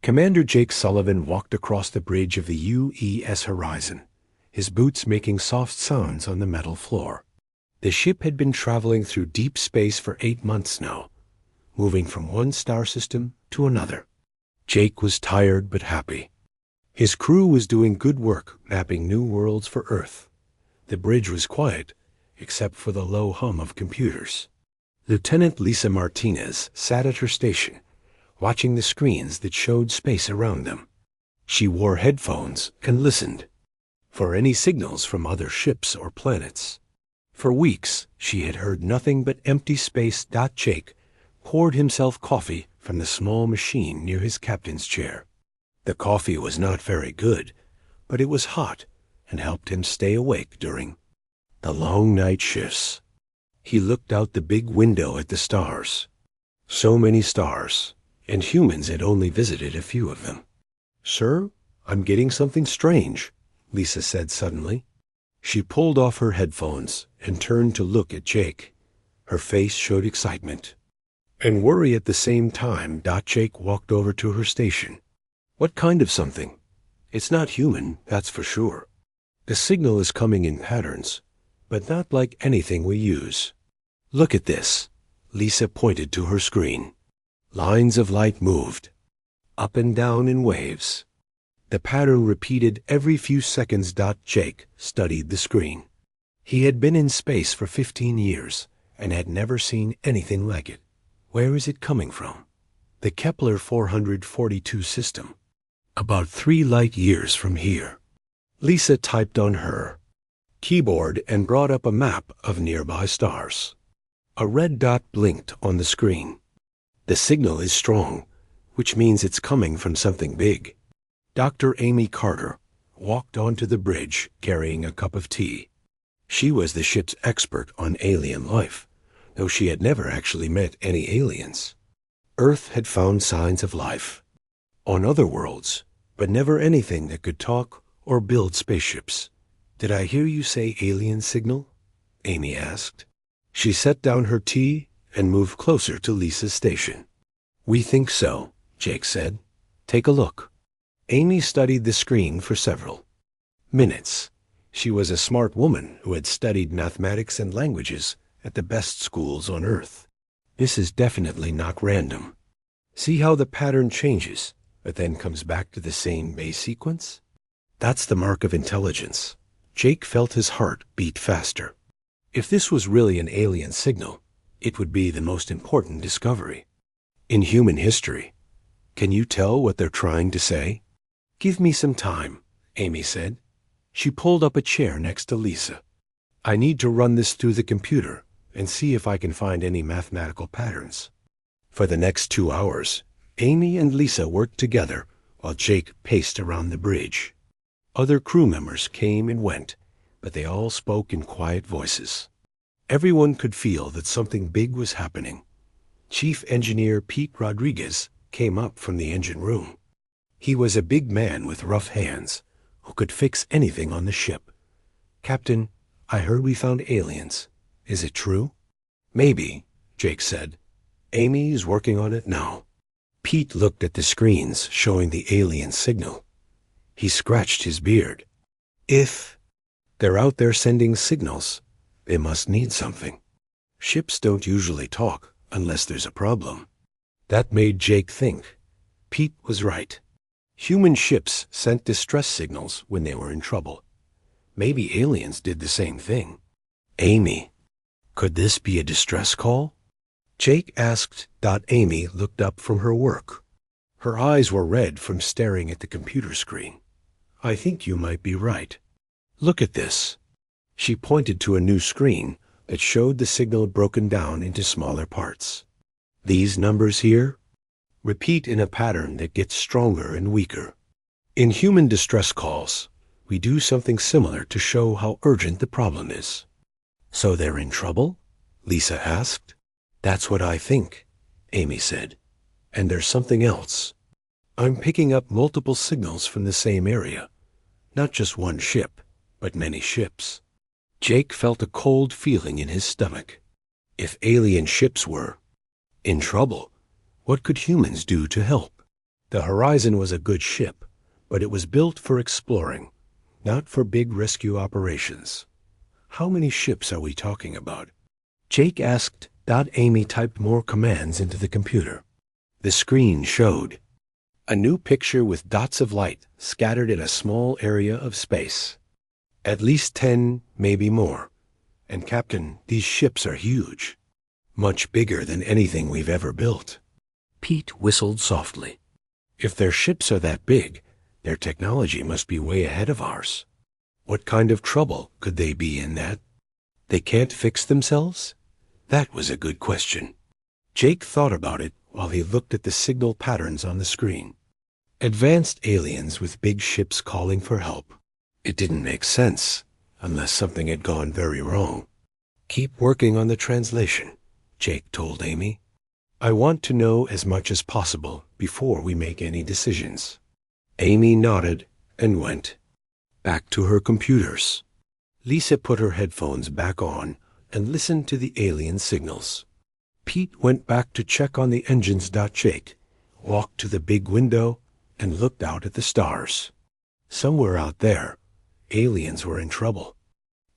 Commander Jake Sullivan walked across the bridge of the UES Horizon, his boots making soft sounds on the metal floor. The ship had been traveling through deep space for 8 months now, moving from one star system to another. Jake was tired but happy. His crew was doing good work mapping new worlds for Earth. The bridge was quiet, except for the low hum of computers. Lieutenant Lisa Martinez sat at her station, watching the screens that showed space around them. She wore headphones and listened for any signals from other ships or planets. For weeks, she had heard nothing but empty space. Jake poured himself coffee from the small machine near his captain's chair. The coffee was not very good, but it was hot and helped him stay awake during the long night shifts. He looked out the big window at the stars. So many stars, and humans had only visited a few of them. "Sir, I'm getting something strange," Lisa said suddenly. She pulled off her headphones and turned to look at Jake. Her face showed excitement and worry at the same time. Jake walked over to her station. "What kind of something? It's not human, that's for sure. The signal is coming in patterns, but not like anything we use. Look at this." Lisa pointed to her screen. Lines of light moved, up and down in waves. The pattern repeated every few seconds. Jake studied the screen. He had been in space for 15 years and had never seen anything like it. Where is it coming from? The Kepler 442 system. About 3 light years from here. Lisa typed on her keyboard and brought up a map of nearby stars. A red dot blinked on the screen. The signal is strong, which means it's coming from something big. Dr. Amy Carter walked onto the bridge carrying a cup of tea. She was the ship's expert on alien life, though she had never actually met any aliens. Earth had found signs of life on other worlds, but never anything that could talk or build spaceships. "Did I hear you say alien signal?" Amy asked. She set down her tea and moved closer to Lisa's station. "We think so," Jake said. "Take a look." Amy studied the screen for several minutes. She was a smart woman who had studied mathematics and languages at the best schools on Earth. "This is definitely not random. See how the pattern changes, but then comes back to the same base sequence? That's the mark of intelligence." Jake felt his heart beat faster. If this was really an alien signal, it would be the most important discovery in human history. "Can you tell what they're trying to say?" "Give me some time," Amy said. She pulled up a chair next to Lisa. "I need to run this through the computer and see if I can find any mathematical patterns." For the next 2 hours, Amy and Lisa worked together while Jake paced around the bridge. Other crew members came and went, but they all spoke in quiet voices. Everyone could feel that something big was happening. Chief Engineer Pete Rodriguez came up from the engine room. He was a big man with rough hands who could fix anything on the ship. "Captain, I heard we found aliens. Is it true?" "Maybe," Jake said. "Amy's working on it now." Pete looked at the screens showing the alien signal. He scratched his beard. "If they're out there sending signals, they must need something. Ships don't usually talk unless there's a problem." That made Jake think. Pete was right. Human ships sent distress signals when they were in trouble. Maybe aliens did the same thing. "Amy, could this be a distress call?" Jake asked. Amy looked up from her work. Her eyes were red from staring at the computer screen. "I think you might be right. Look at this." She pointed to a new screen that showed the signal broken down into smaller parts. "These numbers here repeat in a pattern that gets stronger and weaker. In human distress calls, we do something similar to show how urgent the problem is." "So they're in trouble?" Lisa asked. "That's what I think," Amy said. "And there's something else. I'm picking up multiple signals from the same area. Not just one ship, but many ships." Jake felt a cold feeling in his stomach. If alien ships were in trouble, what could humans do to help? The Horizon was a good ship, but it was built for exploring, not for big rescue operations. How many ships are we talking about? Jake asked. Amy typed more commands into the computer. The screen showed a new picture with dots of light scattered in a small area of space. At least 10, maybe more. And Captain, these ships are huge. Much bigger than anything we've ever built. Pete whistled softly. If their ships are that big, their technology must be way ahead of ours. What kind of trouble could they be in that? They can't fix themselves? That was a good question. Jake thought about it while he looked at the signal patterns on the screen. Advanced aliens with big ships calling for help. It didn't make sense, unless something had gone very wrong. Keep working on the translation, Jake told Amy. I want to know as much as possible before we make any decisions. Amy nodded and went back to her computers. Lisa put her headphones back on and listened to the alien signals. Pete went back to check on the engines. Jake walked to the big window and looked out at the stars. Somewhere out there, aliens were in trouble.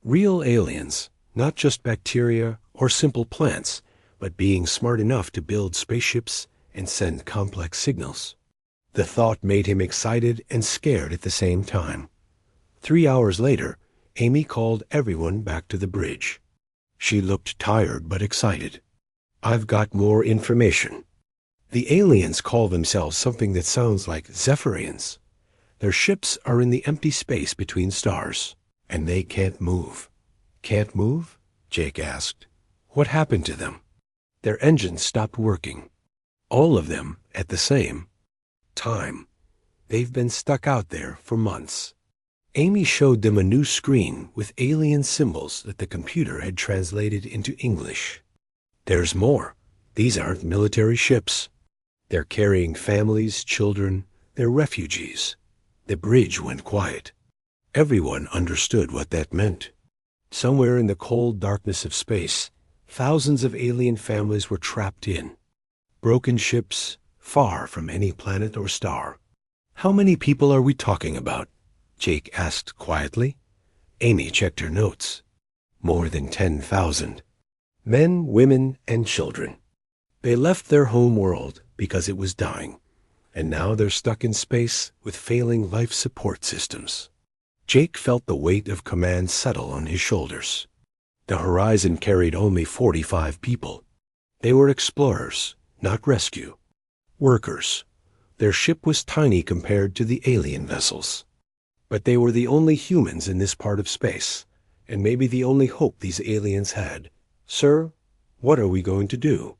Real aliens, not just bacteria or simple plants, but being smart enough to build spaceships and send complex signals. The thought made him excited and scared at the same time. 3 hours later, Amy called everyone back to the bridge. She looked tired but excited. I've got more information. The aliens call themselves something that sounds like Zephyrians. Their ships are in the empty space between stars, and they can't move. Can't move? Jake asked. What happened to them? Their engines stopped working. All of them at the same time. They've been stuck out there for months. Amy showed them a new screen with alien symbols that the computer had translated into English. There's more. These aren't military ships. They're carrying families, children, they're refugees. The bridge went quiet. Everyone understood what that meant. Somewhere in the cold darkness of space, thousands of alien families were trapped in broken ships, far from any planet or star. How many people are we talking about? Jake asked quietly. Amy checked her notes. More than 10,000. Men, women, and children. They left their home world because it was dying, and now they're stuck in space with failing life support systems. Jake felt the weight of command settle on his shoulders. The Horizon carried only 45 people. They were explorers, not rescue. Workers. Their ship was tiny compared to the alien vessels. But they were the only humans in this part of space, and maybe the only hope these aliens had. Sir, what are we going to do?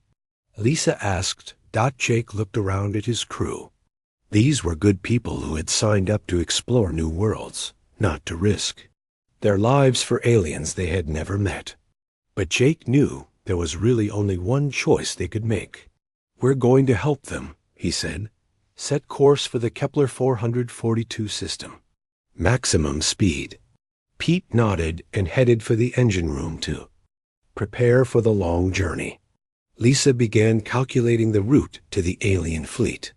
Lisa asked. Jake looked around at his crew. These were good people who had signed up to explore new worlds, not to risk their lives for aliens they had never met. But Jake knew there was really only one choice they could make. We're going to help them, he said. Set course for the Kepler 442 system. Maximum speed. Pete nodded and headed for the engine room to prepare for the long journey. Lisa began calculating the route to the alien fleet.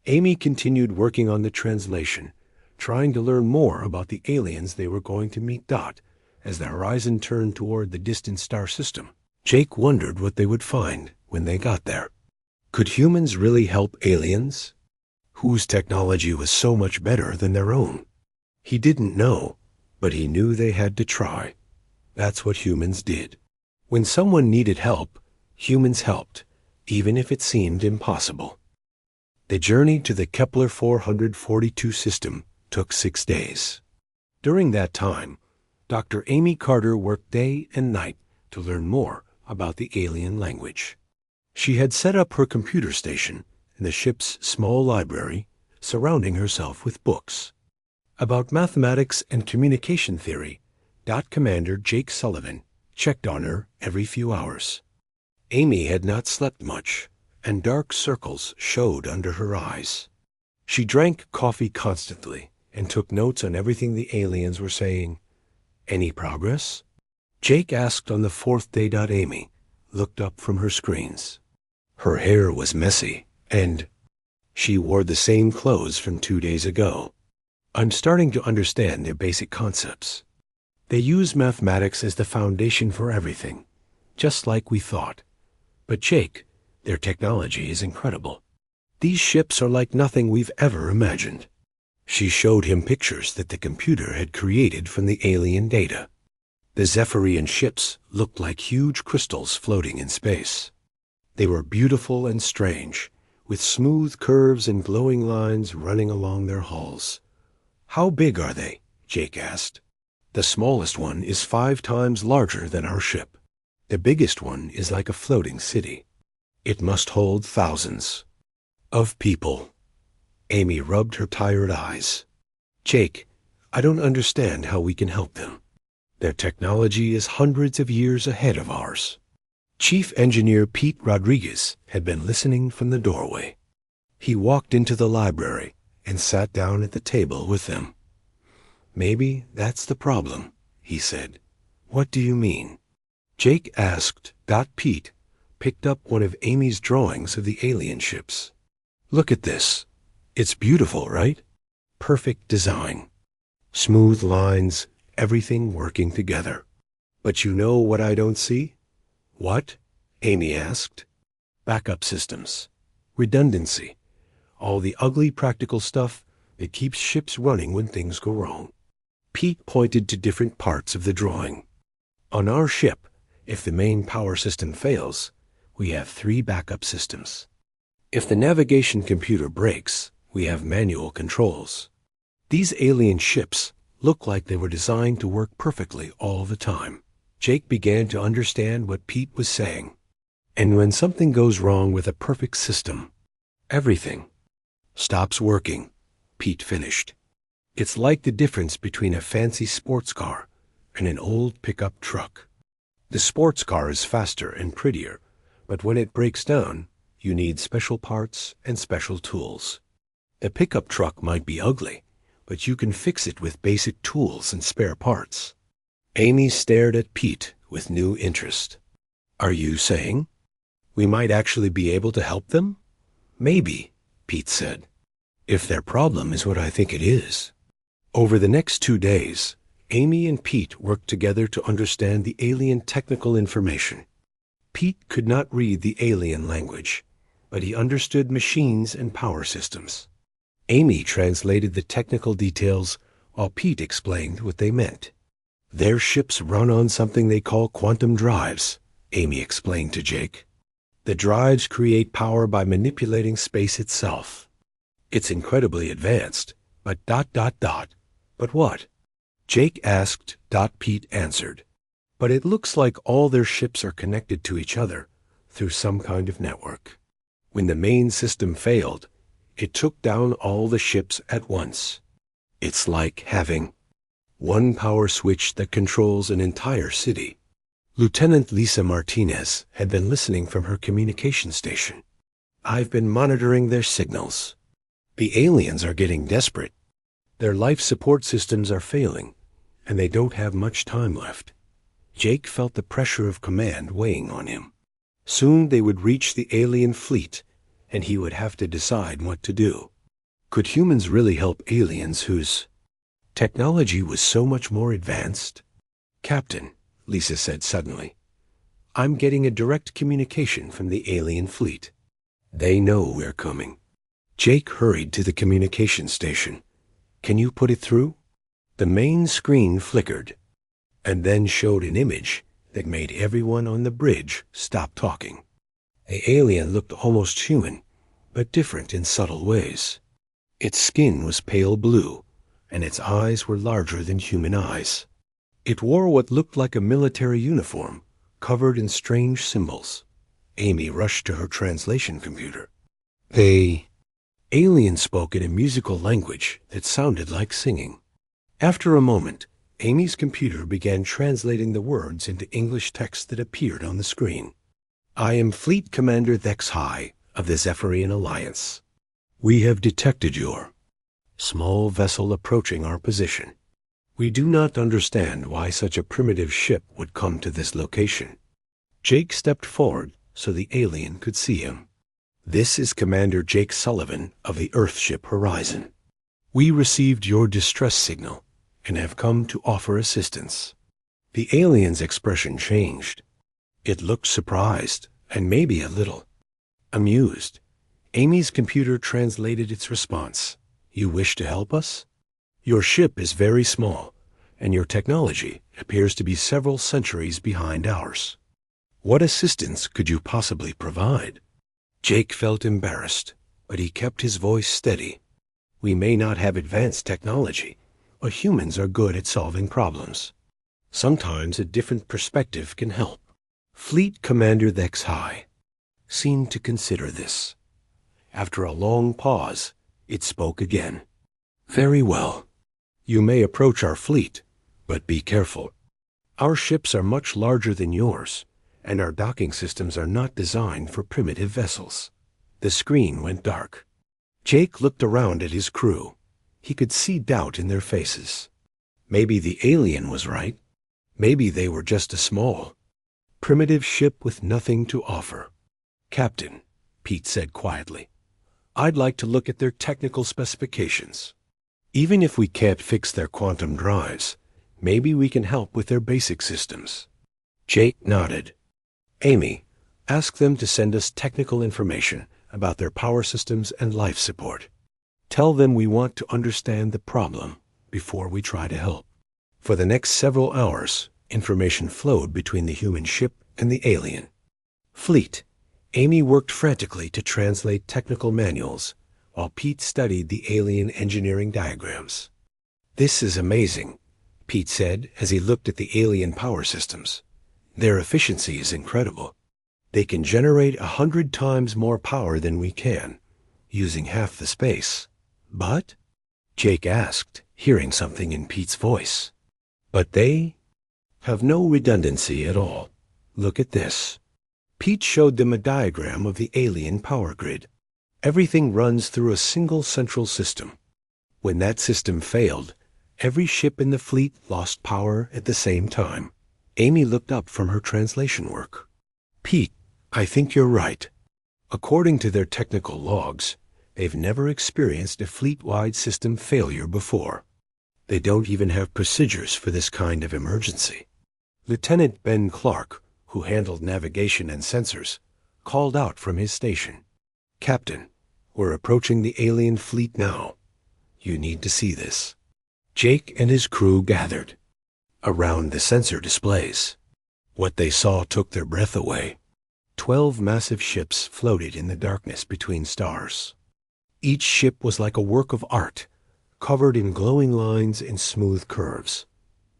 Amy continued working on the translation, trying to learn more about the aliens they were going to meet. As the Horizon turned toward the distant star system, Jake wondered what they would find when they got there. Could humans really help aliens? Whose technology was so much better than their own? He didn't know, but he knew they had to try. That's what humans did. When someone needed help, humans helped, even if it seemed impossible. The journey to the Kepler 442 system took 6 days. During that time, Dr. Amy Carter worked day and night to learn more about the alien language. She had set up her computer station in the ship's small library, surrounding herself with books. About mathematics and communication theory, Commander Jake Sullivan checked on her every few hours. Amy had not slept much, and dark circles showed under her eyes. She drank coffee constantly and took notes on everything the aliens were saying. Any progress? Jake asked on the 4th day. Amy looked up from her screens. Her hair was messy, and She wore the same clothes from 2 days ago. I'm starting to understand their basic concepts. They use mathematics as the foundation for everything, just like we thought. But Jake, their technology is incredible. These ships are like nothing we've ever imagined. She showed him pictures that the computer had created from the alien data. The Zephyrian ships looked like huge crystals floating in space. They were beautiful and strange, with smooth curves and glowing lines running along their hulls. How big are they? Jake asked. The smallest one is 5 times larger than our ship. The biggest one is like a floating city. It must hold thousands of people. Amy rubbed her tired eyes. Jake, I don't understand how we can help them. Their technology is hundreds of years ahead of ours. Chief Engineer Pete Rodriguez had been listening from the doorway. He walked into the library and sat down at the table with them. Maybe that's the problem, he said. What do you mean? Jake asked. Pete picked up one of Amy's drawings of the alien ships. Look at this. It's beautiful, right? Perfect design. Smooth lines, everything working together. But you know what I don't see? What? Amy asked. Backup systems. Redundancy. All the ugly practical stuff that keeps ships running when things go wrong. Pete pointed to different parts of the drawing. On our ship, if the main power system fails, we have 3 backup systems. If the navigation computer breaks, we have manual controls. These alien ships look like they were designed to work perfectly all the time. Jake began to understand what Pete was saying. And when something goes wrong with a perfect system, everything stops working, Pete finished. It's like the difference between a fancy sports car and an old pickup truck. The sports car is faster and prettier, but when it breaks down, you need special parts and special tools. A pickup truck might be ugly, but you can fix it with basic tools and spare parts. Amy stared at Pete with new interest. Are you saying we might actually be able to help them? Maybe, Pete said, if their problem is what I think it is. Over the next 2 days, Amy and Pete worked together to understand the alien technical information. Pete could not read the alien language, but he understood machines and power systems. Amy translated the technical details while Pete explained what they meant. Their ships run on something they call quantum drives, Amy explained to Jake. The drives create power by manipulating space itself. It's incredibly advanced, but ... But what? Jake asked. Pete answered. But it looks like all their ships are connected to each other through some kind of network. When the main system failed, it took down all the ships at once. It's like having one power switch that controls an entire city. Lieutenant Lisa Martinez had been listening from her communication station. I've been monitoring their signals. The aliens are getting desperate. Their life support systems are failing, and they don't have much time left. Jake felt the pressure of command weighing on him. Soon they would reach the alien fleet, and he would have to decide what to do. Could humans really help aliens whose technology was so much more advanced? Captain, Lisa said suddenly, I'm getting a direct communication from the alien fleet. They know we're coming. Jake hurried to the communication station. Can you put it through? The main screen flickered, and then showed an image that made everyone on the bridge stop talking. The alien looked almost human, but different in subtle ways. Its skin was pale blue, and its eyes were larger than human eyes. It wore what looked like a military uniform, covered in strange symbols. Amy rushed to her translation computer. The alien spoke in a musical language that sounded like singing. After a moment, Amy's computer began translating the words into English text that appeared on the screen. I am Fleet Commander Thex High of the Zephyrian Alliance. We have detected your small vessel approaching our position. We do not understand why such a primitive ship would come to this location. Jake stepped forward so the alien could see him. This is Commander Jake Sullivan of the Earthship Horizon. We received your distress signal and have come to offer assistance." The alien's expression changed. It looked surprised and maybe a little amused. Amy's computer translated its response. "You wish to help us? Your ship is very small, and your technology appears to be several centuries behind ours. What assistance could you possibly provide?" Jake felt embarrassed, but he kept his voice steady. "We may not have advanced technology, but humans are good at solving problems. Sometimes a different perspective can help." Fleet Commander HFY seemed to consider this. After a long pause, it spoke again. "Very well. You may approach our fleet, but be careful. Our ships are much larger than yours, and our docking systems are not designed for primitive vessels." The screen went dark. Jake looked around at his crew. He could see doubt in their faces. Maybe the alien was right. Maybe they were just a small, primitive ship with nothing to offer. "Captain," Pete said quietly, "I'd like to look at their technical specifications. Even if we can't fix their quantum drives, maybe we can help with their basic systems." Jake nodded. "Amy, ask them to send us technical information about their power systems and life support. Tell them we want to understand the problem before we try to help." For the next several hours, information flowed between the human ship and the alien fleet. Amy worked frantically to translate technical manuals, while Pete studied the alien engineering diagrams. "This is amazing," Pete said as he looked at the alien power systems. "Their efficiency is incredible. They can generate 100 times more power than we can, using half the space." "But?" Jake asked, hearing something in Pete's voice. "But they have no redundancy at all. Look at this." Pete showed them a diagram of the alien power grid. Everything runs through a single central system. When that system failed, every ship in the fleet lost power at the same time. Amy looked up from her translation work. "Pete, I think you're right. According to their technical logs, they've never experienced a fleet-wide system failure before. They don't even have procedures for this kind of emergency." Lieutenant Ben Clark, who handled navigation and sensors, called out from his station. "Captain, we're approaching the alien fleet now. You need to see this." Jake and his crew gathered around the sensor displays. What they saw took their breath away. 12 massive ships floated in the darkness between stars. Each ship was like a work of art, covered in glowing lines and smooth curves.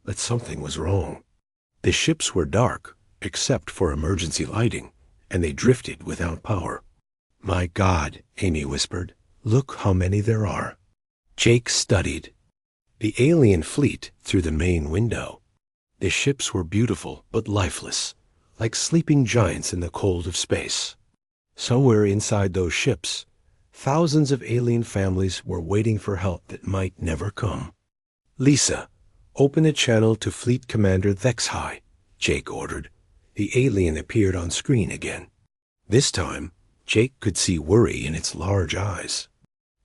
But something was wrong. The ships were dark, except for emergency lighting, and they drifted without power. "My God," Amy whispered, "look how many there are." Jake studied the alien fleet through the main window. The ships were beautiful but lifeless, like sleeping giants in the cold of space. Somewhere inside those ships, thousands of alien families were waiting for help that might never come. "Lisa, open a channel to Fleet Commander HFY," Jake ordered. The alien appeared on screen again. This time, Jake could see worry in its large eyes.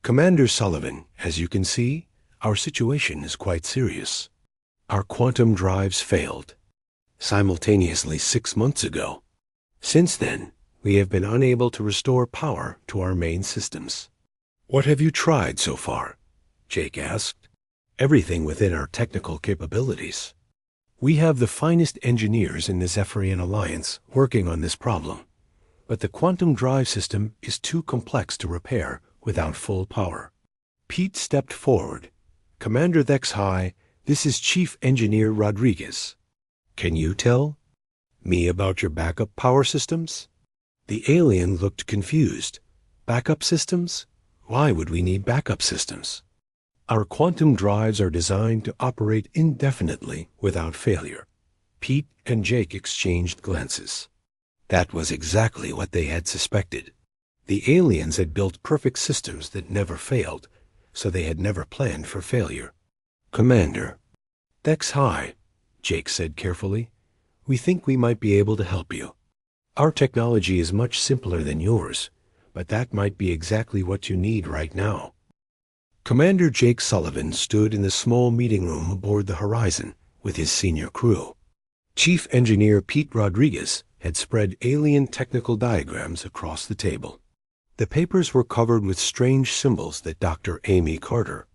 "Commander Sullivan, as you can see, our situation is quite serious. Our quantum drives failed simultaneously 6 months ago. Since then, we have been unable to restore power to our main systems." "What have you tried so far?" Jake asked. "Everything within our technical capabilities. We have the finest engineers in the Zephyrian Alliance working on this problem, but the quantum drive system is too complex to repair without full power." Pete stepped forward. "Commander HFY, this is Chief Engineer Rodriguez. Can you tell me about your backup power systems?" The alien looked confused. "Backup systems? Why would we need backup systems?" "Our quantum drives are designed to operate indefinitely without failure." Pete and Jake exchanged glances. That was exactly what they had suspected. The aliens had built perfect systems that never failed, so they had never planned for failure. "Commander HFY," Jake said carefully, "we think we might be able to help you. Our technology is much simpler than yours, but that might be exactly what you need right now. Commander Jake Sullivan stood in the small meeting room aboard the Horizon with his senior crew. Chief Engineer Pete Rodriguez had spread alien technical diagrams across the table. The papers were covered with strange symbols that Dr. Amy Carter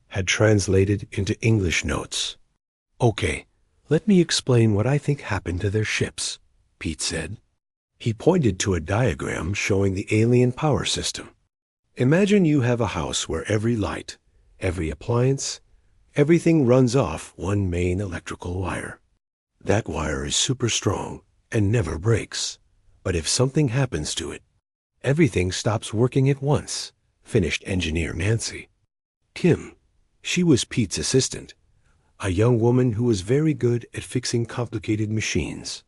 had translated into English notes. "Okay, let me explain what I think happened to their ships," Pete said. He pointed to a diagram showing the alien power system. Imagine you have a house where every light, every appliance, everything runs off one main electrical wire. That wire is super strong and never breaks. But if something happens to it, everything stops working at once, finished engineer Nancy. Kim, she was Pete's assistant, a young woman who was very good at fixing complicated machines.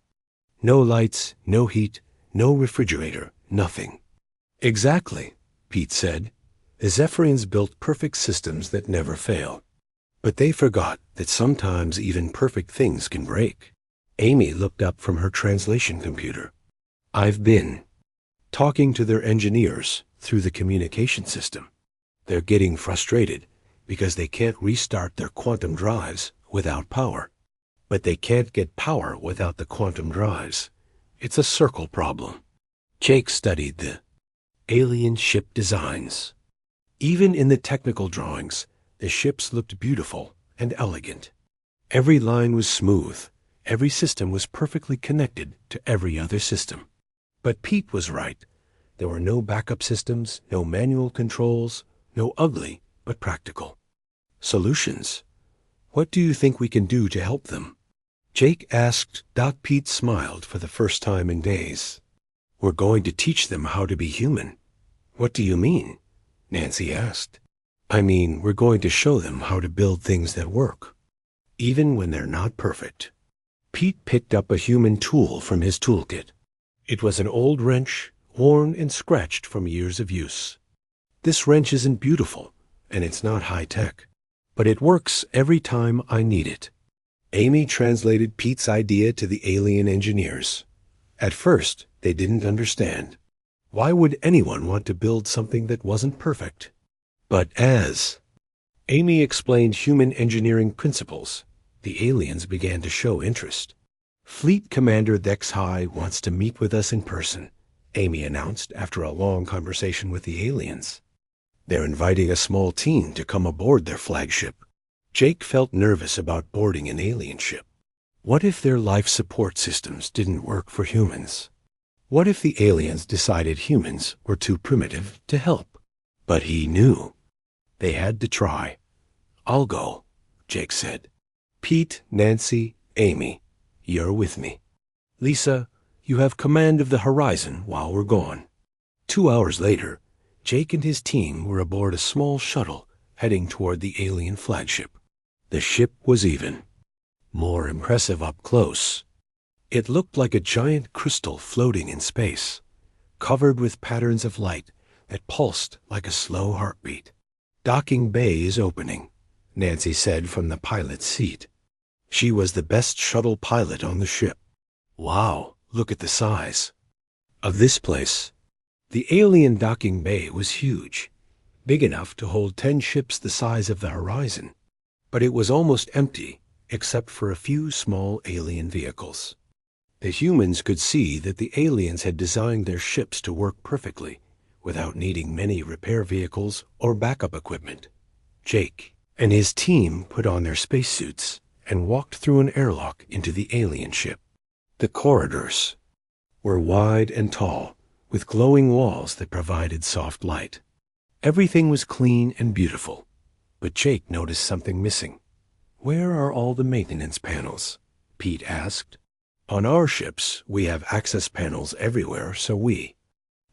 No lights, no heat, no refrigerator, nothing. "Exactly," Pete said. "The Zephyrians built perfect systems that never fail. But they forgot that sometimes even perfect things can break." Amy looked up from her translation computer. "I've been talking to their engineers through the communication system. They're getting frustrated because they can't restart their quantum drives without power. But they can't get power without the quantum drives. It's a circle problem." Jake studied the alien ship designs. Even in the technical drawings, the ships looked beautiful and elegant. Every line was smooth. Every system was perfectly connected to every other system. But Pete was right. There were no backup systems, no manual controls, no ugly but practical solutions. "What do you think we can do to help them?" Jake asked. Pete smiled for the first time in days. "We're going to teach them how to be human." "What do you mean?" Nancy asked. "I mean, we're going to show them how to build things that work, even when they're not perfect." Pete picked up a human tool from his toolkit. It was an old wrench, worn and scratched from years of use. "This wrench isn't beautiful, and it's not high-tech, but it works every time I need it." Amy translated Pete's idea to the alien engineers. At first, they didn't understand. Why would anyone want to build something that wasn't perfect? But as Amy explained human engineering principles, the aliens began to show interest. "Fleet Commander Dexhai wants to meet with us in person," Amy announced after a long conversation with the aliens. "They're inviting a small team to come aboard their flagship." Jake felt nervous about boarding an alien ship. What if their life support systems didn't work for humans? What if the aliens decided humans were too primitive to help? But he knew they had to try. "I'll go," Jake said. "Pete, Nancy, Amy, you're with me. Lisa, you have command of the Horizon while we're gone." 2 hours later, Jake and his team were aboard a small shuttle heading toward the alien flagship. The ship was even more impressive up close. It looked like a giant crystal floating in space, covered with patterns of light that pulsed like a slow heartbeat. "Docking bay is opening," Nancy said from the pilot's seat. She was the best shuttle pilot on the ship. "Wow, look at the size of this place." The alien docking bay was huge, big enough to hold 10 ships the size of the Horizon. But it was almost empty, except for a few small alien vehicles. The humans could see that the aliens had designed their ships to work perfectly, without needing many repair vehicles or backup equipment. Jake and his team put on their spacesuits and walked through an airlock into the alien ship. The corridors were wide and tall, with glowing walls that provided soft light. Everything was clean and beautiful, but Jake noticed something missing. "Where are all the maintenance panels?" Pete asked. "On our ships, we have access panels everywhere, so we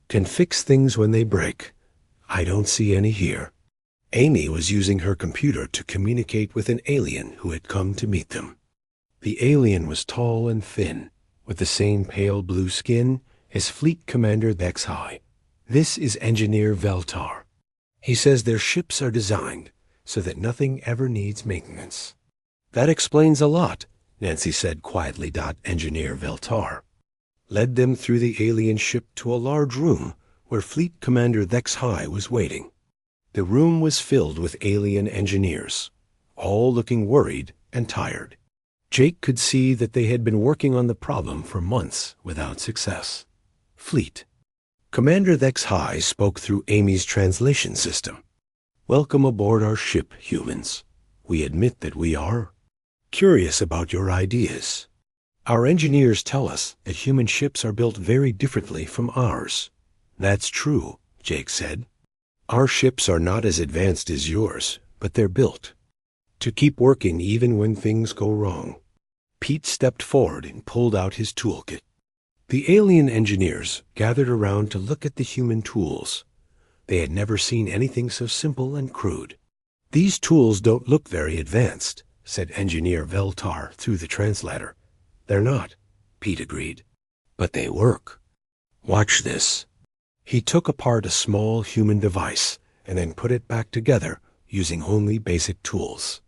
can fix things when they break. I don't see any here." Amy was using her computer to communicate with an alien who had come to meet them. The alien was tall and thin, with the same pale blue skin as Fleet Commander Dexhai. "This is Engineer Veltar. He says their ships are designed so that nothing ever needs maintenance." "That explains a lot," Nancy said quietly. Engineer Veltar led them through the alien ship to a large room where Fleet Commander HFY was waiting. The room was filled with alien engineers, all looking worried and tired. Jake could see that they had been working on the problem for months without success. Fleet Commander HFY spoke through Amy's translation system. "Welcome aboard our ship, humans. We admit that we are curious about your ideas. Our engineers tell us that human ships are built very differently from ours." "That's true," Jake said. "Our ships are not as advanced as yours, but they're built to keep working even when things go wrong." Pete stepped forward and pulled out his toolkit. The alien engineers gathered around to look at the human tools. They had never seen anything so simple and crude. "These tools don't look very advanced," said Engineer Veltar through the translator. "They're not," Pete agreed. "But they work. Watch this." He took apart a small human device and then put it back together using only basic tools.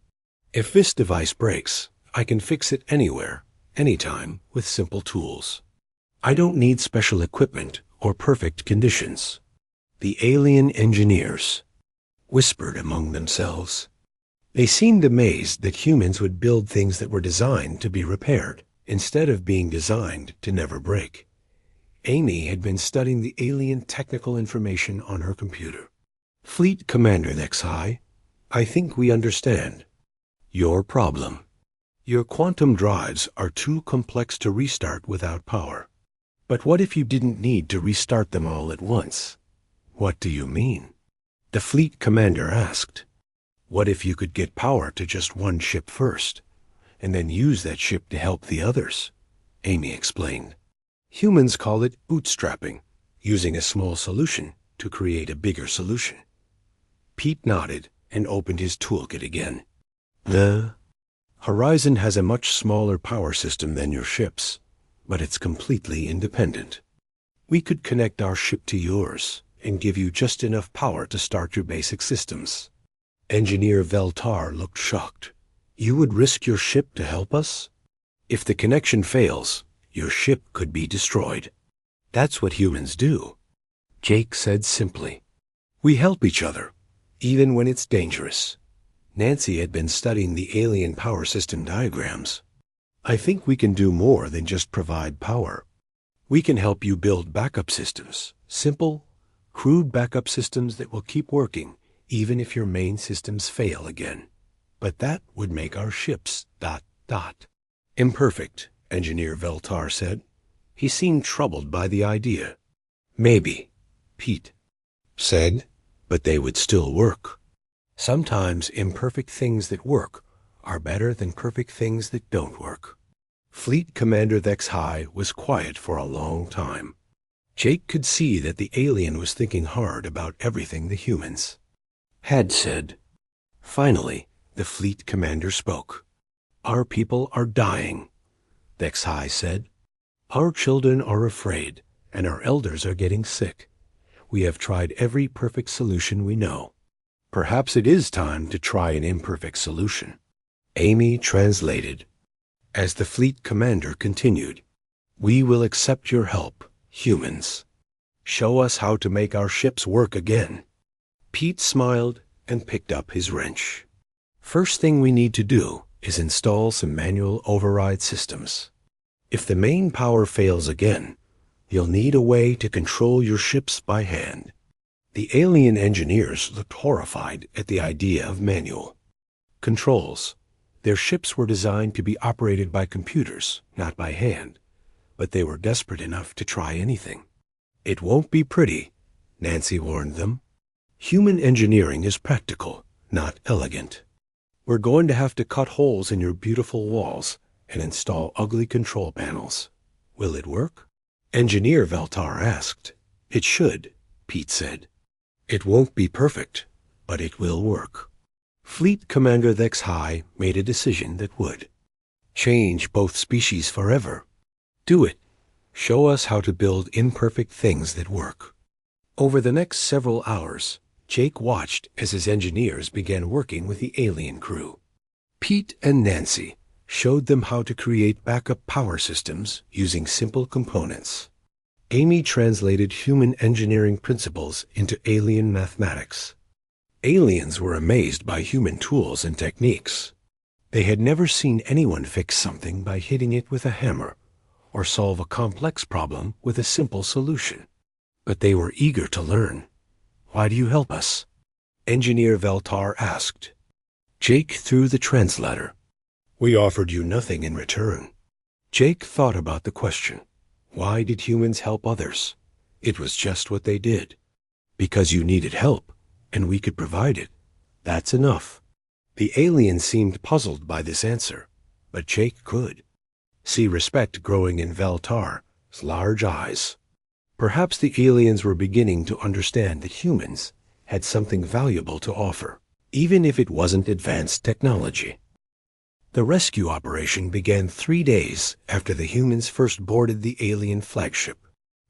"If this device breaks, I can fix it anywhere, anytime, with simple tools. I don't need special equipment or perfect conditions." The alien engineers whispered among themselves. They seemed amazed that humans would build things that were designed to be repaired, instead of being designed to never break. Amy had been studying the alien technical information on her computer. "Fleet Commander HFY, I think we understand your problem. Your quantum drives are too complex to restart without power. But what if you didn't need to restart them all at once?" "What do you mean?" the fleet commander asked. "What if you could get power to just one ship first, and then use that ship to help the others?" Amy explained. "Humans call it bootstrapping, using a small solution to create a bigger solution." Pete nodded and opened his toolkit again. "The Horizon has a much smaller power system than your ships, but it's completely independent. We could connect our ship to yours and give you just enough power to start your basic systems." Engineer Veltar looked shocked. "You would risk your ship to help us? If the connection fails, your ship could be destroyed." "That's what humans do," Jake said simply. "We help each other, even when it's dangerous." Nancy had been studying the alien power system diagrams. "I think we can do more than just provide power. We can help you build backup systems, simple, crude backup systems that will keep working even if your main systems fail again. But that would make our ships ... "Imperfect," Engineer Veltar said. He seemed troubled by the idea. "Maybe," Pete said, "but they would still work. Sometimes imperfect things that work are better than perfect things that don't work." Fleet Commander HFY was quiet for a long time. Jake could see that the alien was thinking hard about everything the humans had said. Finally, the fleet commander spoke. "Our people are dying," HFY said. "Our children are afraid, and our elders are getting sick. We have tried every perfect solution we know. Perhaps it is time to try an imperfect solution." Amy translated. As the fleet commander continued, "We will accept your help, humans. Show us how to make our ships work again." Pete smiled and picked up his wrench. "First thing we need to do is install some manual override systems. If the main power fails again, you'll need a way to control your ships by hand." The alien engineers looked horrified at the idea of manual controls. Their ships were designed to be operated by computers, not by hand, but they were desperate enough to try anything. "It won't be pretty," Nancy warned them. "Human engineering is practical, not elegant. We're going to have to cut holes in your beautiful walls and install ugly control panels. Will it work?" Engineer Veltar asked. "It should," Pete said. "It won't be perfect, but it will work." Fleet Commander HFY made a decision that would change both species forever. "Do it. Show us how to build imperfect things that work." Over the next several hours, Jake watched as his engineers began working with the alien crew. Pete and Nancy showed them how to create backup power systems using simple components. Amy translated human engineering principles into alien mathematics. Aliens were amazed by human tools and techniques. They had never seen anyone fix something by hitting it with a hammer, or solve a complex problem with a simple solution. But they were eager to learn. "Why do you help us?" Engineer Veltar asked. Jake threw the translator. "We offered you nothing in return." Jake thought about the question. Why did humans help others? It was just what they did. Because you needed help, and we could provide it. That's enough. The alien seemed puzzled by this answer, but Jake could see respect growing in Veltar's large eyes. Perhaps the aliens were beginning to understand that humans had something valuable to offer, even if it wasn't advanced technology. The rescue operation began 3 days after the humans first boarded the alien flagship.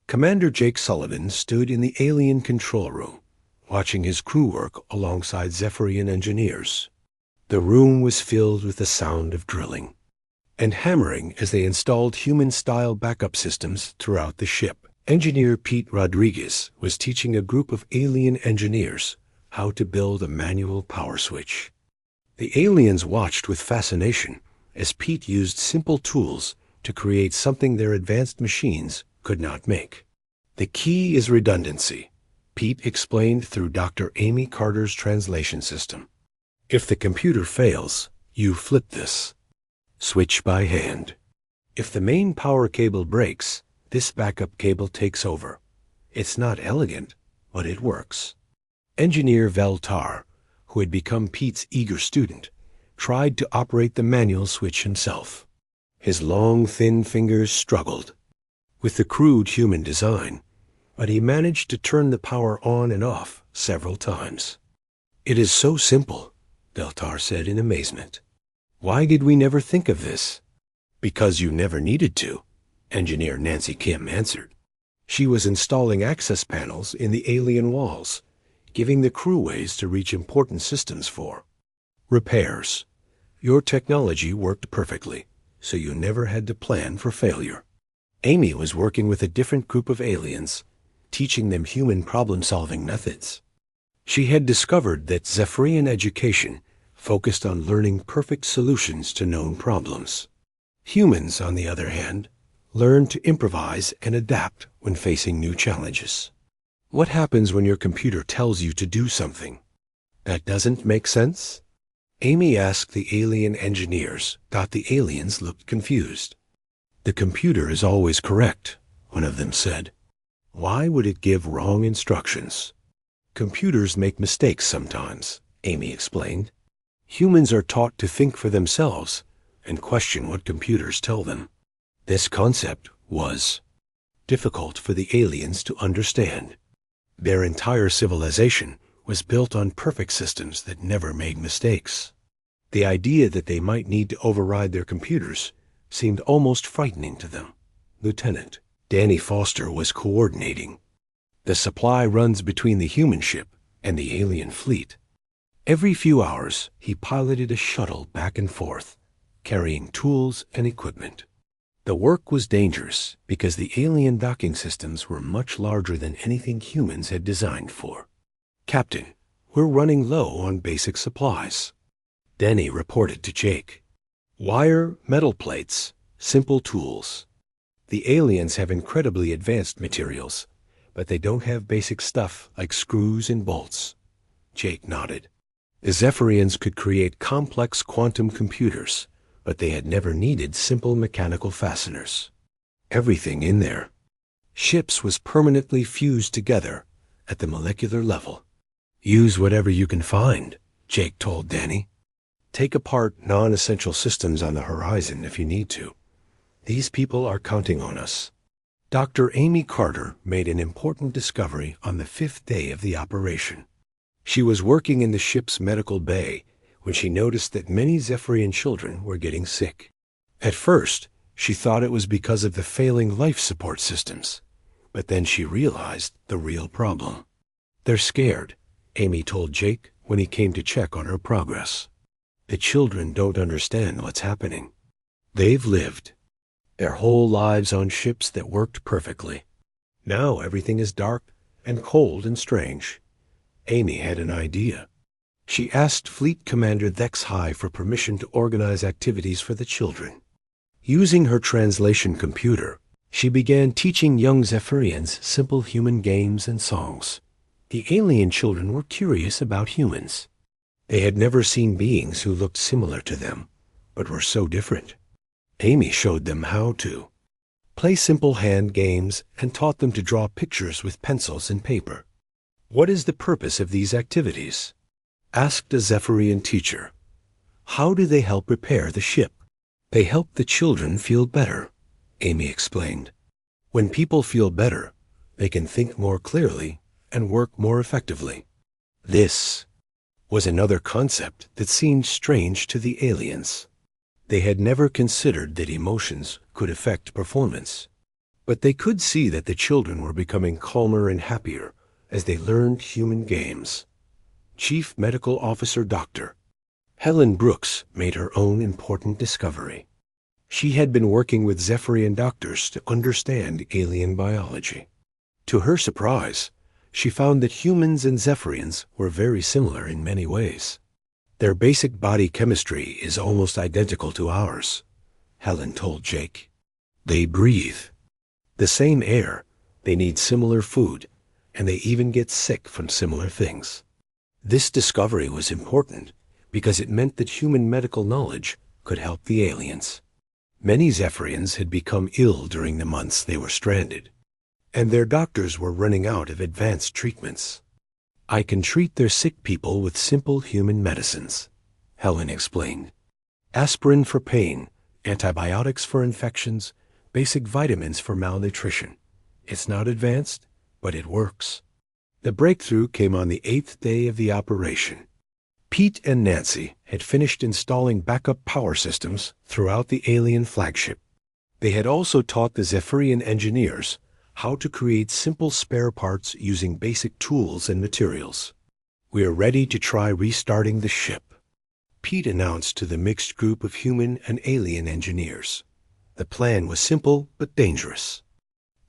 Commander Jake Sullivan stood in the alien control room, watching his crew work alongside Zephyrian engineers. The room was filled with the sound of drilling and hammering as they installed human-style backup systems throughout the ship. Engineer Pete Rodriguez was teaching a group of alien engineers how to build a manual power switch. The aliens watched with fascination as Pete used simple tools to create something their advanced machines could not make. "The key is redundancy," Pete explained through Dr. Amy Carter's translation system. "If the computer fails, you flip this switch by hand. If the main power cable breaks, this backup cable takes over. It's not elegant, but it works." Engineer Veltar, who had become Pete's eager student, tried to operate the manual switch himself. His long, thin fingers struggled with the crude human design, but he managed to turn the power on and off several times. "It is so simple," Veltar said in amazement. "Why did we never think of this?" "Because you never needed to," Engineer Nancy Kim answered. She was installing access panels in the alien walls, giving the crew ways to reach important systems for repairs. "Your technology worked perfectly, so you never had to plan for failure." Amy was working with a different group of aliens, teaching them human problem-solving methods. She had discovered that Zephyrian education focused on learning perfect solutions to known problems. Humans, on the other hand, learned to improvise and adapt when facing new challenges. What happens when your computer tells you to do something that doesn't make sense? Amy asked the alien engineers. The aliens looked confused. "The computer is always correct," one of them said. "Why would it give wrong instructions?" "Computers make mistakes sometimes," Amy explained. "Humans are taught to think for themselves and question what computers tell them." This concept was difficult for the aliens to understand. Their entire civilization was built on perfect systems that never made mistakes. The idea that they might need to override their computers seemed almost frightening to them. Lieutenant Danny Foster was coordinating. The supply runs between the human ship and the alien fleet. Every few hours, he piloted a shuttle back and forth, carrying tools and equipment. The work was dangerous because the alien docking systems were much larger than anything humans had designed for. "Captain, we're running low on basic supplies," Denny reported to Jake. "Wire, metal plates, simple tools. The aliens have incredibly advanced materials, but they don't have basic stuff like screws and bolts." Jake nodded. The Zephyrians could create complex quantum computers, but they had never needed simple mechanical fasteners. Everything in their ships was permanently fused together at the molecular level. "Use whatever you can find," Jake told Danny. "Take apart non-essential systems on the horizon if you need to. These people are counting on us." Dr. Amy Carter made an important discovery on the 5th day of the operation. She was working in the ship's medical bay when she noticed that many Zephyrian children were getting sick. At first, she thought it was because of the failing life support systems, but then she realized the real problem. "They're scared," Amy told Jake when he came to check on her progress. "The children don't understand what's happening. They've lived their whole lives on ships that worked perfectly. Now everything is dark and cold and strange. Amy had an idea. She asked Fleet Commander HFY for permission to organize activities for the children. Using her translation computer, she began teaching young Zephyrians simple human games and songs. The alien children were curious about humans. They had never seen beings who looked similar to them, but were so different. Amy showed them how to play simple hand games and taught them to draw pictures with pencils and paper. "What is the purpose of these activities?" asked a Zephyrian teacher. "How do they help repair the ship?" "They help the children feel better," Amy explained. "When people feel better, they can think more clearly and work more effectively." This was another concept that seemed strange to the aliens. They had never considered that emotions could affect performance. But they could see that the children were becoming calmer and happier as they learned human games. Chief Medical Officer Dr. Helen Brooks made her own important discovery. She had been working with Zephyrian doctors to understand alien biology. To her surprise, she found that humans and Zephyrians were very similar in many ways. "Their basic body chemistry is almost identical to ours," Helen told Jake. "They breathe the same air, they need similar food, and they even get sick from similar things." This discovery was important because it meant that human medical knowledge could help the aliens. Many Zephyrians had become ill during the months they were stranded, and their doctors were running out of advanced treatments. "I can treat their sick people with simple human medicines," Helen explained. "Aspirin for pain, antibiotics for infections, basic vitamins for malnutrition. It's not advanced, but it works." The breakthrough came on the 8th day of the operation. Pete and Nancy had finished installing backup power systems throughout the alien flagship. They had also taught the Zephyrian engineers how to create simple spare parts using basic tools and materials. "We are ready to try restarting the ship," Pete announced to the mixed group of human and alien engineers. The plan was simple but dangerous.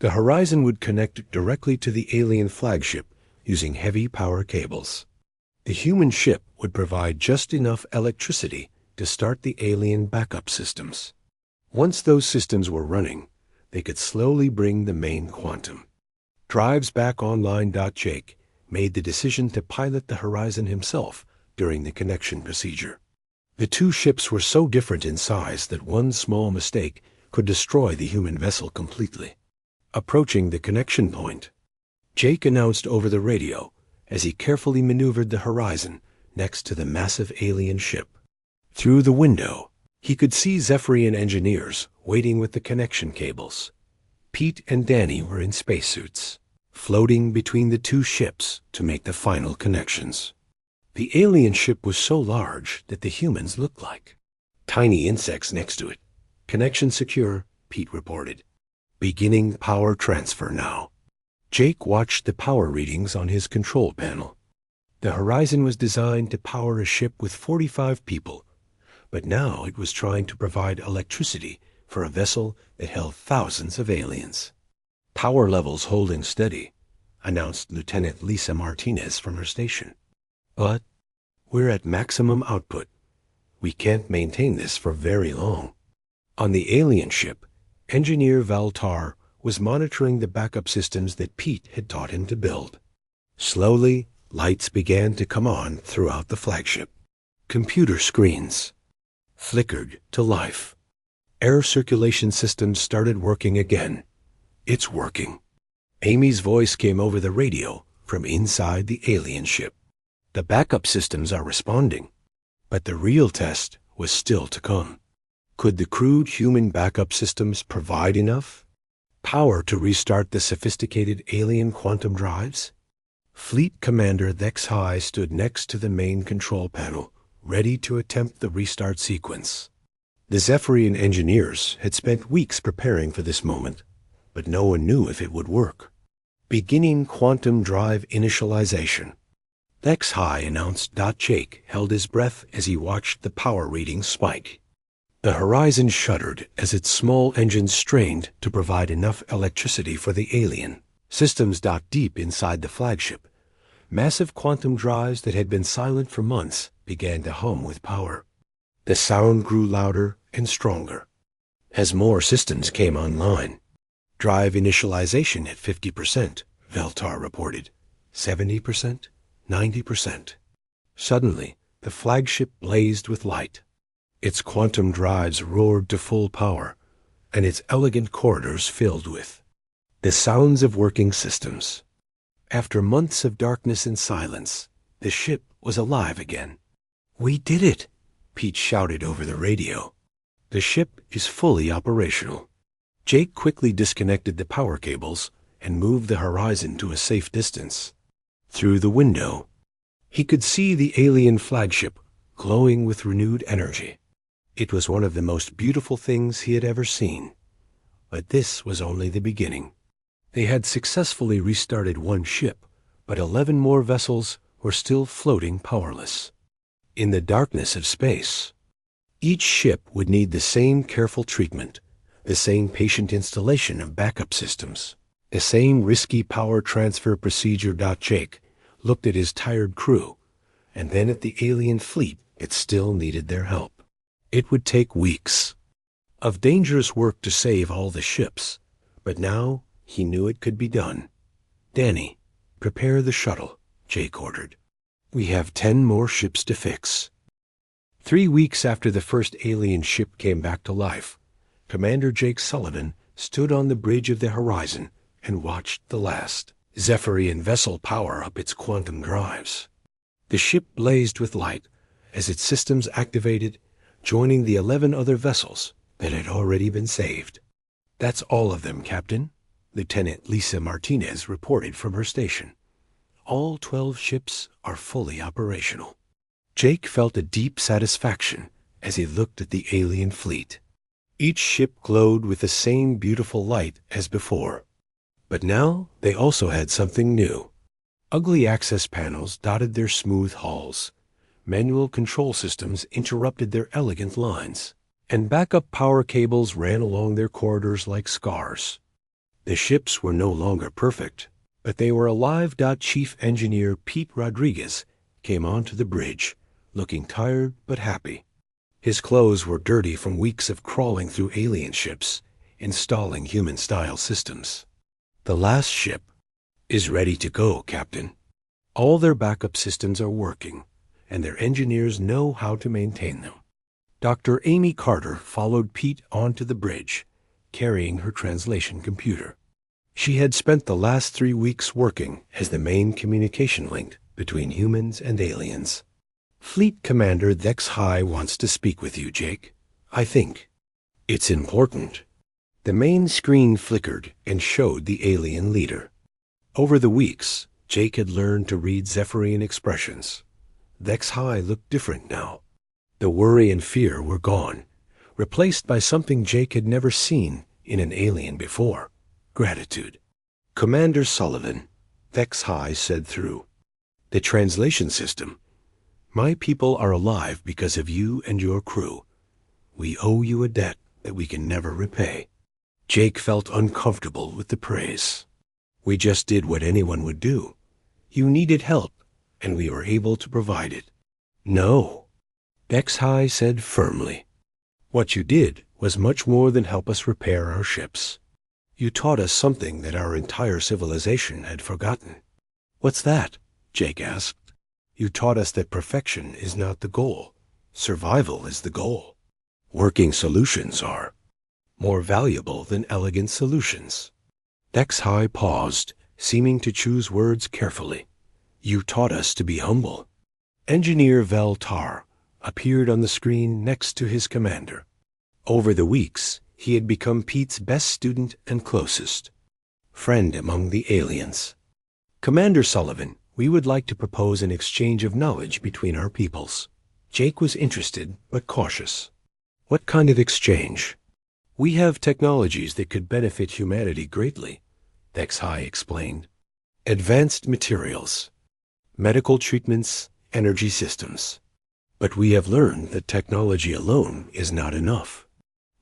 The Horizon would connect directly to the alien flagship using heavy power cables. The human ship would provide just enough electricity to start the alien backup systems. Once those systems were running, they could slowly bring the main quantum drives back online. Jake made the decision to pilot the Horizon himself during the connection procedure. The two ships were so different in size that one small mistake could destroy the human vessel completely. Approaching the connection point, Jake announced over the radio as he carefully maneuvered the Horizon next to the massive alien ship. Through the window, he could see Zephyrian engineers waiting with the connection cables. Pete and Danny were in spacesuits, floating between the two ships to make the final connections. The alien ship was so large that the humans looked like tiny insects next to it. "Connection secure," Pete reported. "Beginning power transfer now." Jake watched the power readings on his control panel. The Horizon was designed to power a ship with 45 people, but now it was trying to provide electricity for a vessel that held thousands of aliens. "Power levels holding steady," announced Lieutenant Lisa Martinez from her station. "But we're at maximum output. We can't maintain this for very long." On the alien ship, Engineer Valtar was monitoring the backup systems that Pete had taught him to build. Slowly, lights began to come on throughout the flagship. Computer screens flickered to life. Air circulation systems started working again. "It's working." Amy's voice came over the radio from inside the alien ship. "The backup systems are responding." But the real test was still to come. Could the crude human backup systems provide enough power to restart the sophisticated alien quantum drives? Fleet Commander HFY stood next to the main control panel, ready to attempt the restart sequence. The Zephyrian engineers had spent weeks preparing for this moment, but no one knew if it would work. "Beginning quantum drive initialization," HFY announced. Jake held his breath as he watched the power readings spike. The Horizon shuddered as its small engines strained to provide enough electricity for the alien. Systems docked deep inside the flagship. Massive quantum drives that had been silent for months began to hum with power. The sound grew louder and stronger as more systems came online. Drive initialization at 50%, Veltar reported. 70%, 90%. Suddenly, the flagship blazed with light. Its quantum drives roared to full power, and its elegant corridors filled with the sounds of working systems. After months of darkness and silence, the ship was alive again. "We did it!" Pete shouted over the radio. "The ship is fully operational." Jake quickly disconnected the power cables and moved the horizon to a safe distance. Through the window, he could see the alien flagship glowing with renewed energy. It was one of the most beautiful things he had ever seen. But this was only the beginning. They had successfully restarted one ship, but 11 more vessels were still floating powerless in the darkness of space. Each ship would need the same careful treatment, the same patient installation of backup systems, the same risky power transfer procedure. Jake looked at his tired crew, and then at the alien fleet that still needed their help. It would take weeks of dangerous work to save all the ships, but now he knew it could be done. "Danny, prepare the shuttle," Jake ordered. "We have 10 more ships to fix." 3 weeks after the first alien ship came back to life, Commander Jake Sullivan stood on the bridge of the horizon and watched the last Zephyrian vessel power up its quantum drives. The ship blazed with light as its systems activated, joining the 11 other vessels that had already been saved. "That's all of them, Captain," Lieutenant Lisa Martinez reported from her station. "All 12 ships are fully operational." Jake felt a deep satisfaction as he looked at the alien fleet. Each ship glowed with the same beautiful light as before. But now they also had something new. Ugly access panels dotted their smooth hulls. Manual control systems interrupted their elegant lines, and backup power cables ran along their corridors like scars. The ships were no longer perfect, but they were alive. Chief Engineer Pete Rodriguez came onto the bridge, looking tired but happy. His clothes were dirty from weeks of crawling through alien ships, installing human-style systems. "The last ship is ready to go, Captain. All their backup systems are working, and their engineers know how to maintain them." Dr. Amy Carter followed Pete onto the bridge, carrying her translation computer. She had spent the last 3 weeks working as the main communication link between humans and aliens. "Fleet Commander HFY wants to speak with you, Jake. I think it's important." The main screen flickered and showed the alien leader. Over the weeks, Jake had learned to read Zephyrian expressions. HFY looked different now. The worry and fear were gone, replaced by something Jake had never seen in an alien before: gratitude. "Commander Sullivan," HFY said through the translation system, "my people are alive because of you and your crew. We owe you a debt that we can never repay." Jake felt uncomfortable with the praise. "We just did what anyone would do. You needed help, and we were able to provide it." "No," HFY said firmly. "What you did was much more than help us repair our ships. You taught us something that our entire civilization had forgotten." "What's that?" Jake asked. "You taught us that perfection is not the goal. Survival is the goal. Working solutions are more valuable than elegant solutions." HFY paused, seeming to choose words carefully. "You taught us to be humble." Engineer Veltar appeared on the screen next to his commander. Over the weeks, he had become Pete's best student and closest friend among the aliens. "Commander Sullivan, we would like to propose an exchange of knowledge between our peoples." Jake was interested but cautious. "What kind of exchange?" "We have technologies that could benefit humanity greatly," HFY explained. "Advanced materials, medical treatments, energy systems. But we have learned that technology alone is not enough.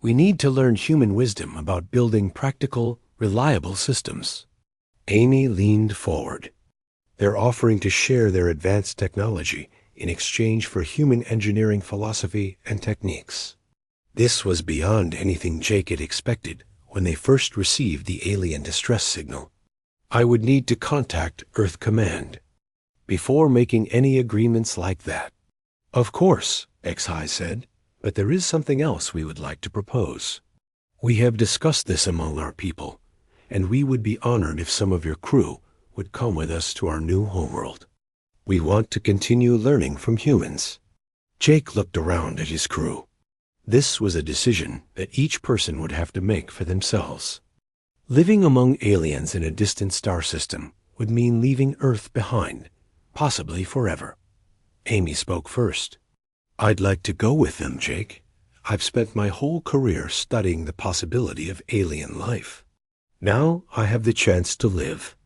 We need to learn human wisdom about building practical, reliable systems." Amy leaned forward. They're offering to share their advanced technology in exchange for human engineering philosophy and techniques. This was beyond anything Jake had expected when they first received the alien distress signal. I would need to contact Earth Command before making any agreements like that. Of course, HFY said, but there is something else we would like to propose. We have discussed this among our people, and we would be honored if some of your crew would come with us to our new homeworld. We want to continue learning from humans. Jake looked around at his crew. This was a decision that each person would have to make for themselves. Living among aliens in a distant star system would mean leaving Earth behind, possibly forever. Amy spoke first. I'd like to go with them, Jake. I've spent my whole career studying the possibility of alien life. Now I have the chance to live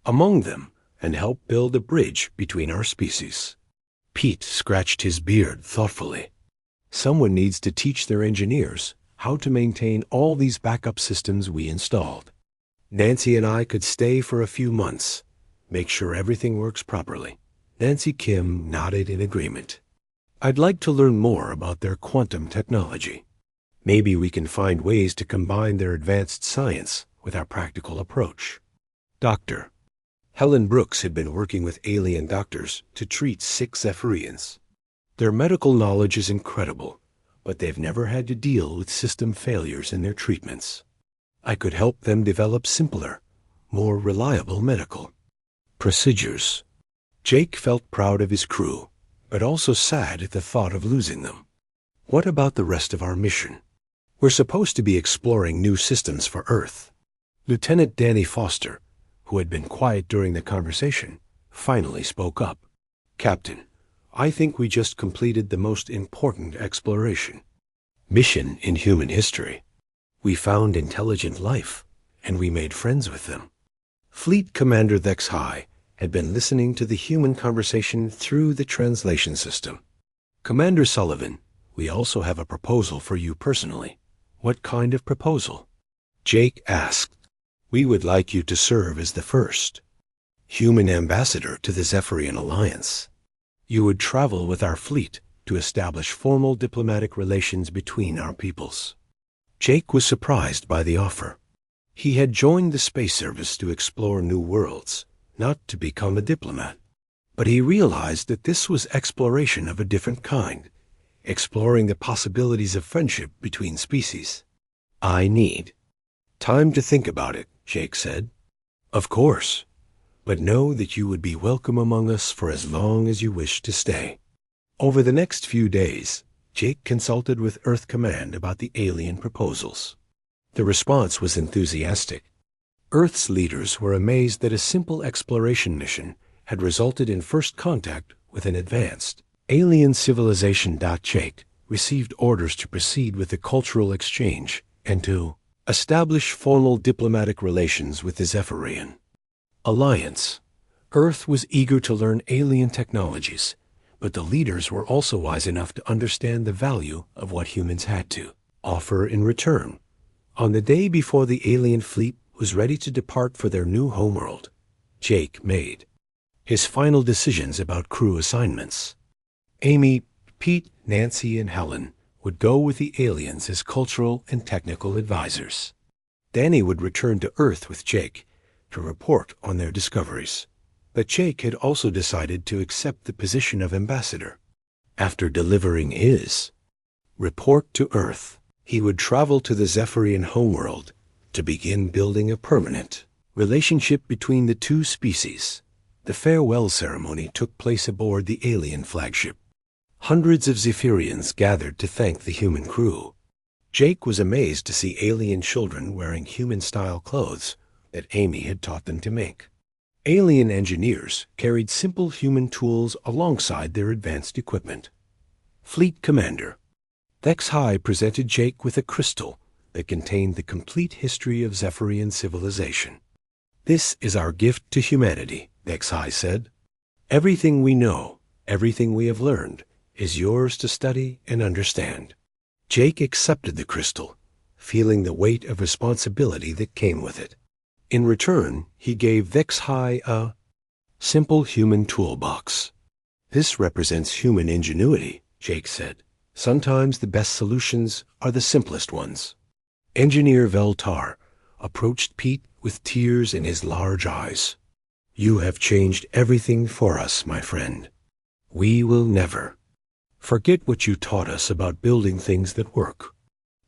among them and help build a bridge between our species. Pete scratched his beard thoughtfully. Someone needs to teach their engineers how to maintain all these backup systems we installed. Nancy and I could stay for a few months, make sure everything works properly. Nancy Kim nodded in agreement. I'd like to learn more about their quantum technology. Maybe we can find ways to combine their advanced science with our practical approach. Doctor. Helen Brooks had been working with alien doctors to treat sick Zephyrians. Their medical knowledge is incredible, but they've never had to deal with system failures in their treatments. I could help them develop simpler, more reliable medical procedures. Jake felt proud of his crew, but also sad at the thought of losing them. What about the rest of our mission? We're supposed to be exploring new systems for Earth. Lieutenant Danny Foster, who had been quiet during the conversation, finally spoke up. Captain, I think we just completed the most important exploration mission in human history. We found intelligent life, and we made friends with them. Fleet Commander HFY had been listening to the human conversation through the translation system. Commander Sullivan, we also have a proposal for you personally. What kind of proposal? Jake asked. We would like you to serve as the first human ambassador to the Zephyrian Alliance. You would travel with our fleet to establish formal diplomatic relations between our peoples. Jake was surprised by the offer. He had joined the space service to explore new worlds, not to become a diplomat. But he realized that this was exploration of a different kind, exploring the possibilities of friendship between species. I need time to think about it, Jake said. Of course, but know that you would be welcome among us for as long as you wish to stay. Over the next few days, Jake consulted with Earth Command about the alien proposals. The response was enthusiastic. Earth's leaders were amazed that a simple exploration mission had resulted in first contact with an advanced alien civilization. Jake received orders to proceed with the cultural exchange and to establish formal diplomatic relations with the Zephyrian Alliance. Earth was eager to learn alien technologies, but the leaders were also wise enough to understand the value of what humans had to offer in return. On the day before the alien fleet was ready to depart for their new homeworld, Jake made his final decisions about crew assignments. Amy, Pete, Nancy, and Helen would go with the aliens as cultural and technical advisors. Danny would return to Earth with Jake to report on their discoveries. But Jake had also decided to accept the position of ambassador. After delivering his report to Earth, he would travel to the Zephyrian homeworld to begin building a permanent relationship between the two species. The farewell ceremony took place aboard the alien flagship. Hundreds of Zephyrians gathered to thank the human crew. Jake was amazed to see alien children wearing human-style clothes that Amy had taught them to make. Alien engineers carried simple human tools alongside their advanced equipment. Fleet Commander HFY presented Jake with a crystal that contained the complete history of Zephyrian civilization. This is our gift to humanity, HFY said. Everything we know, everything we have learned, is yours to study and understand. Jake accepted the crystal, feeling the weight of responsibility that came with it. In return, he gave Vexhai a simple human toolbox. This represents human ingenuity, Jake said. Sometimes the best solutions are the simplest ones. Engineer Veltar approached Pete with tears in his large eyes. You have changed everything for us, my friend. We will never forget what you taught us about building things that work.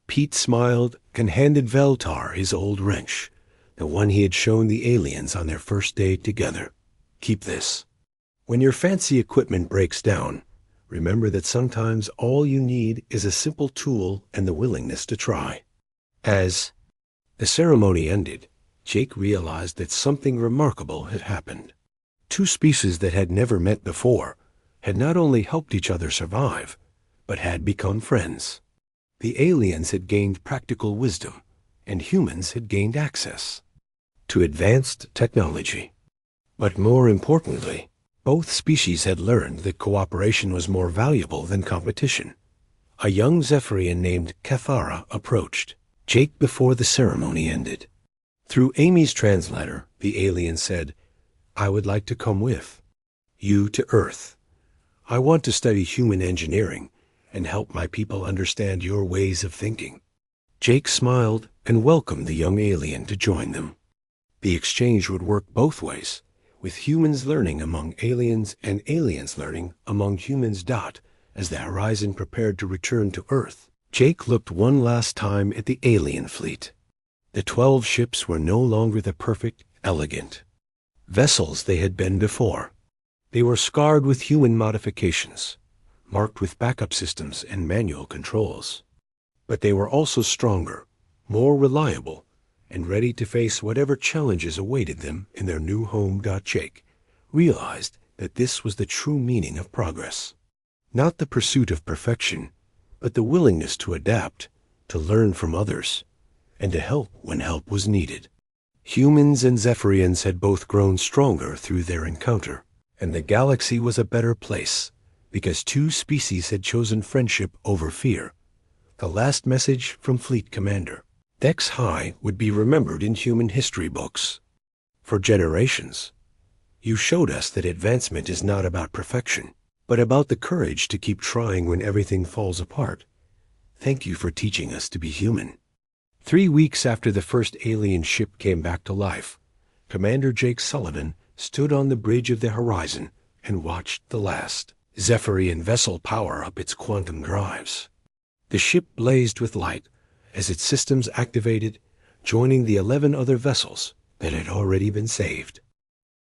Pete smiled and handed Veltar his old wrench, the one he had shown the aliens on their first day together. Keep this. When your fancy equipment breaks down, remember that sometimes all you need is a simple tool and the willingness to try. As the ceremony ended, Jake realized that something remarkable had happened. Two species that had never met before had not only helped each other survive, but had become friends. The aliens had gained practical wisdom, and humans had gained access to advanced technology. But more importantly, both species had learned that cooperation was more valuable than competition. A young Zephyrian named Cathara approached Jake before the ceremony ended. Through Amy's translator, the alien said, I would like to come with you to Earth. I want to study human engineering and help my people understand your ways of thinking. Jake smiled and welcomed the young alien to join them. The exchange would work both ways, with humans learning among aliens and aliens learning among humans. As the Horizon prepared to return to Earth, Jake looked one last time at the alien fleet. The 12 ships were no longer the perfect, elegant vessels they had been before. They were scarred with human modifications, marked with backup systems and manual controls. But they were also stronger, more reliable, and ready to face whatever challenges awaited them in their new home. Jake realized that this was the true meaning of progress. Not the pursuit of perfection, but the willingness to adapt, to learn from others, and to help when help was needed. Humans and Zephyrians had both grown stronger through their encounter, and the galaxy was a better place, because two species had chosen friendship over fear. The last message from Fleet Commander Vexhai would be remembered in human history books for generations. You showed us that advancement is not about perfection, but about the courage to keep trying when everything falls apart. Thank you for teaching us to be human. 3 weeks after the first alien ship came back to life, Commander Jake Sullivan stood on the bridge of the Horizon and watched the last Zephyrian vessel power up its quantum drives. The ship blazed with light as its systems activated, joining the 11 other vessels that had already been saved.